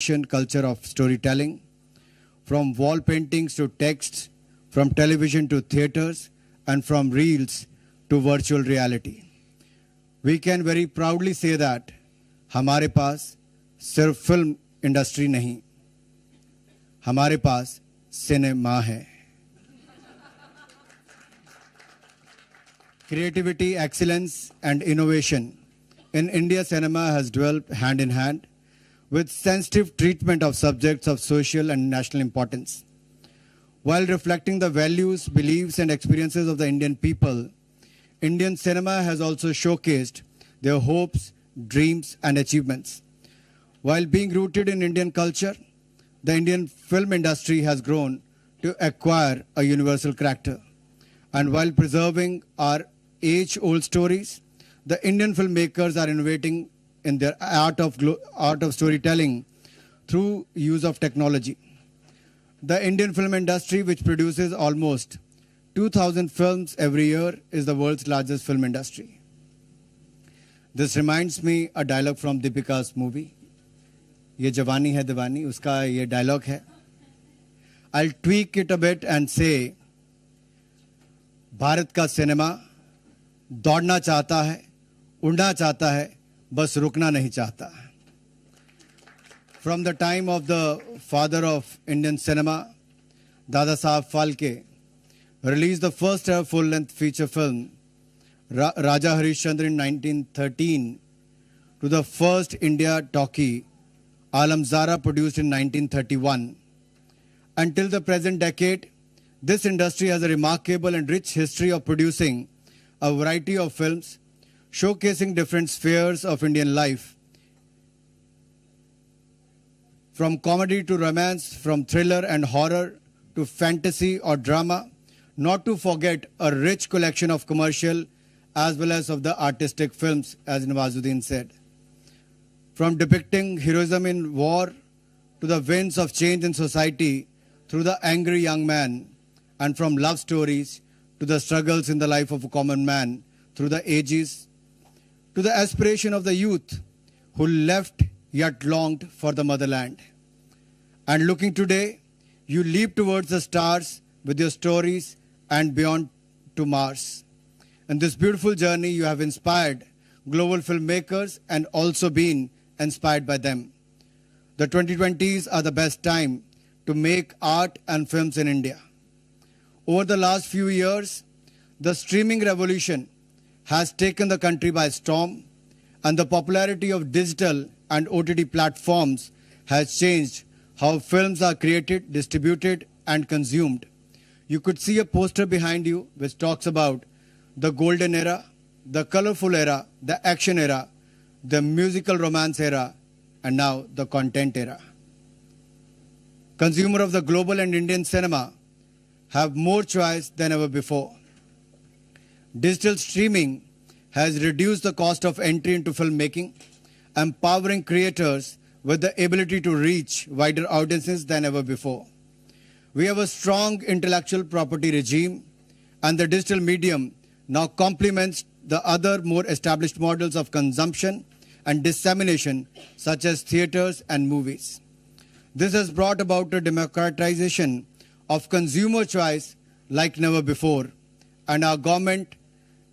culture of storytelling, from wall paintings to texts, from television to theaters, and from reels to virtual reality. We can very proudly say that हमारे पास सिर्फ film industry नहीं, हमारे पास cinema है. Creativity, excellence, and innovation in India cinema has developed hand in hand with sensitive treatment of subjects of social and national importance. While reflecting the values, beliefs, and experiences of the Indian people, Indian cinema has also showcased their hopes, dreams, and achievements. While being rooted in Indian culture, the Indian film industry has grown to acquire a universal character. And while preserving our age-old stories, the Indian filmmakers are innovating in their art of storytelling through use of technology. The Indian film industry, which produces almost 2,000 films every year, is the world's largest film industry. This reminds me a dialogue from Deepika's movie. Ye Jawani Hai Diwani, uska ye dialogue hai. I'll tweak it a bit and say, Bharat का cinema दौड़ना चाहता है, उड़ना चाहता है, बस रुकना नहीं चाहता. From the time of the father of Indian cinema, Dada Saheb Phalke, released the first ever full-length feature film, Raja Harishchandra in 1913, to the first India talkie, Alam Zara, produced in 1931. Until the present decade, this industry has a remarkable and rich history of producing a variety of films showcasing different spheres of Indian life, from comedy to romance, from thriller and horror to fantasy or drama, not to forget a rich collection of commercial as well as of the artistic films, as Nawazuddin said. From depicting heroism in war to the winds of change in society through the angry young man, and from love stories to the struggles in the life of a common man through the ages, to the aspiration of the youth who left yet longed for the motherland. And looking today, you leap towards the stars with your stories and beyond to Mars. In this beautiful journey, you have inspired global filmmakers and also been inspired by them. The 2020s are the best time to make art and films in India. Over the last few years, the streaming revolution has taken the country by storm, and the popularity of digital and OTT platforms has changed how films are created, distributed, and consumed. You could see a poster behind you which talks about the golden era, the colorful era, the action era, the musical romance era, and now the content era. Consumer of the global and Indian cinema have more choice than ever before. Digital streaming has reduced the cost of entry into filmmaking, empowering creators with the ability to reach wider audiences than ever before. We have a strong intellectual property regime, and the digital medium now complements the other more established models of consumption and dissemination, such as theaters and movies. This has brought about a democratization of consumer choice like never before, and our government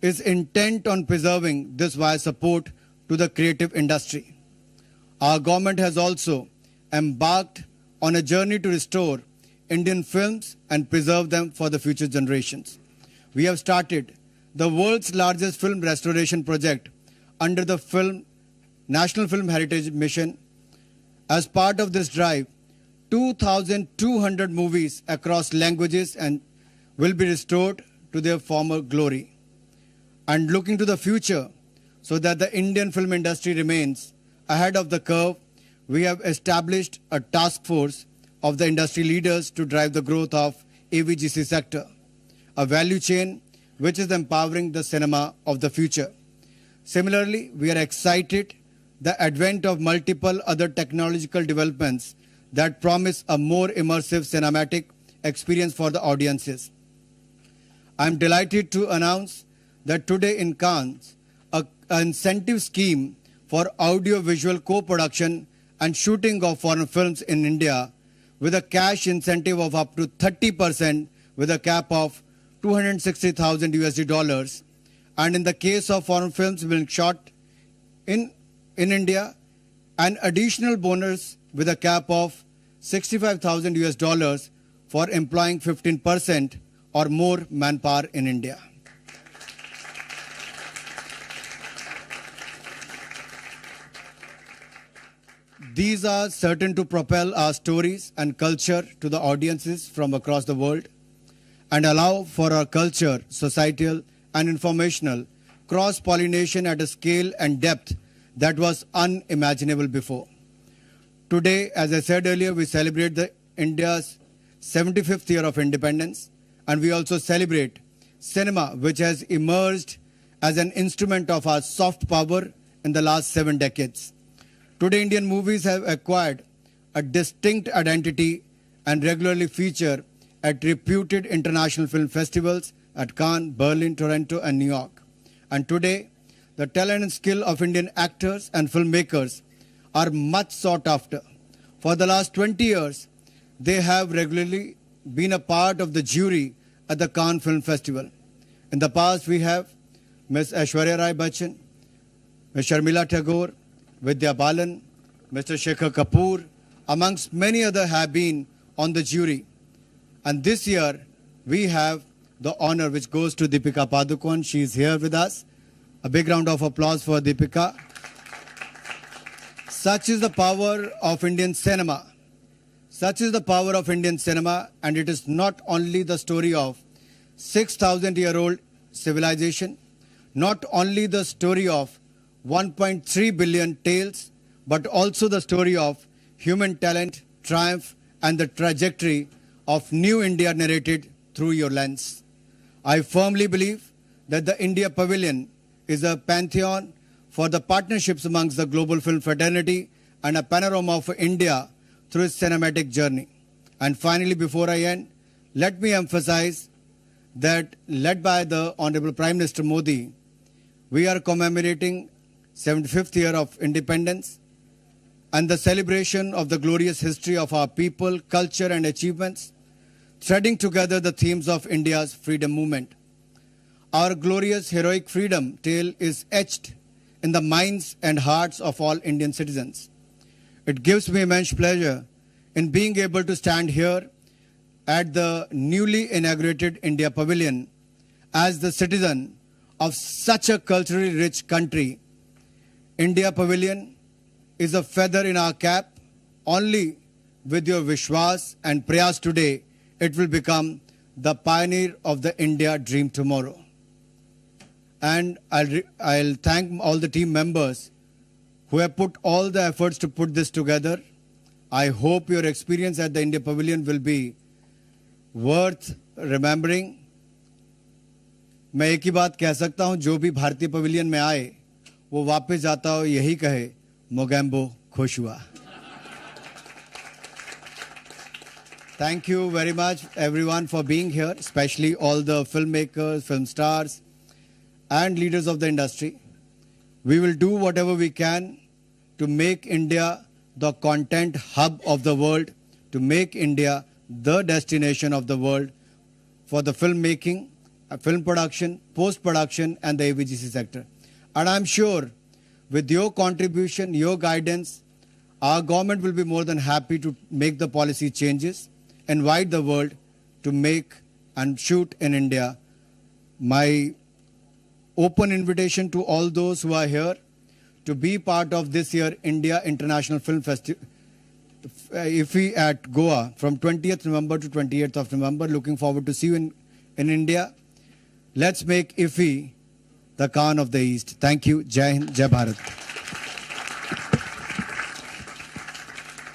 is intent on preserving this via support to the creative industry. Our government has also embarked on a journey to restore Indian films and preserve them for the future generations. We have started the world's largest film restoration project under the National Film Heritage Mission. As part of this drive, 2,200 movies across languages and will be restored to their former glory. And looking to the future, so that the Indian film industry remains ahead of the curve, we have established a task force of the industry leaders to drive the growth of AVGC sector, a value chain which is empowering the cinema of the future. Similarly, we are excited the advent of multiple other technological developments that promise a more immersive cinematic experience for the audiences. I am delighted to announce that today in Cannes, an incentive scheme for audio-visual co-production and shooting of foreign films in India with a cash incentive of up to 30% with a cap of 260,000 USD dollars. And in the case of foreign films being shot in India, an additional bonus with a cap of 65,000 US dollars for employing 15% or more manpower in India. These are certain to propel our stories and culture to the audiences from across the world and allow for our culture, societal and informational cross-pollination at a scale and depth that was unimaginable before. Today, as I said earlier, we celebrate India's 75th year of independence, and we also celebrate cinema, which has emerged as an instrument of our soft power in the last 7 decades. Today, Indian movies have acquired a distinct identity and regularly feature at reputed international film festivals at Cannes, Berlin, Toronto, and New York. And today, the talent and skill of Indian actors and filmmakers are much sought after. For the last 20 years, they have regularly been a part of the jury at the Cannes Film Festival. In the past, we have Ms. Aishwarya Rai Bachchan, Ms. Sharmila Tagore, Vidya Balan, Mr. Shekhar Kapoor, amongst many others have been on the jury. And this year, we have the honor which goes to Deepika Padukone. She is here with us. A big round of applause for Deepika. Such is the power of Indian cinema. Such is the power of Indian cinema, and it is not only the story of 6,000-year-old civilization, not only the story of 1.3 billion tales, but also the story of human talent, triumph, and the trajectory of new India narrated through your lens. I firmly believe that the India Pavilion is a pantheon for the partnerships amongst the global film fraternity and a panorama of India through its cinematic journey. And finally, before I end, let me emphasize that led by the Honorable Prime Minister Modi, we are commemorating 75th year of independence and the celebration of the glorious history of our people, culture and achievements, threading together the themes of India's freedom movement. Our glorious heroic freedom tale is etched in the minds and hearts of all Indian citizens. It gives me immense pleasure in being able to stand here at the newly inaugurated India Pavilion as the citizen of such a culturally rich country. India Pavilion is a feather in our cap. Only with your Vishwas and Prayas today, it will become the pioneer of the India dream tomorrow. And I'll thank all the team members who have put all the efforts to put this together. I hope your experience at the India Pavilion will be worth remembering. मैं एक ही बात कह सकता हूं, जो भी भारतीय pavilion में आए वो वापस जाता हो यही कहे मोगैम्बो खुश हुआ. Thank you very much everyone for being here, especially all the filmmakers, film stars and leaders of the industry. We will do whatever we can to make India the content hub of the world, to make India the destination of the world for the filmmaking, film production, post-production and the AVGC sector. And I'm sure with your contribution, your guidance, our government will be more than happy to make the policy changes, invite the world to make and shoot in India. My open invitation to all those who are here to be part of this year India International Film Festival, IFFI at Goa from 20th November to 28th of November. Looking forward to see you in India. Let's make IFFI the Cannes of the East. Thank you. Jai Hind, Jai Bharat.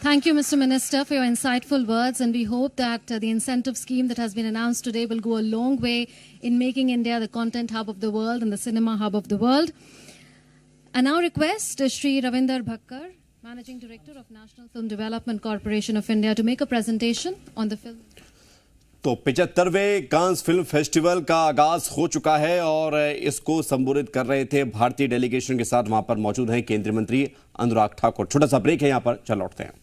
Thank you, Mr. Minister, for your insightful words, and we hope that the incentive scheme that has been announced today will go a long way in making India the content hub of the world and the cinema hub of the world. I now request Shri Ravinder Bhakkar, Managing Director of National Film Development Corporation of India, to make a presentation on the film. तो 75वें Cannes film festival का आगाज हो चुका है और इसको संबोधित कर रहे थे भारतीय डेलीगेशन के साथ वहां पर मौजूद हैं केंद्रीय मंत्री अनुराग ठाकुर। छोटा सा ब्रेक है, यहां पर चल लौटते हैं।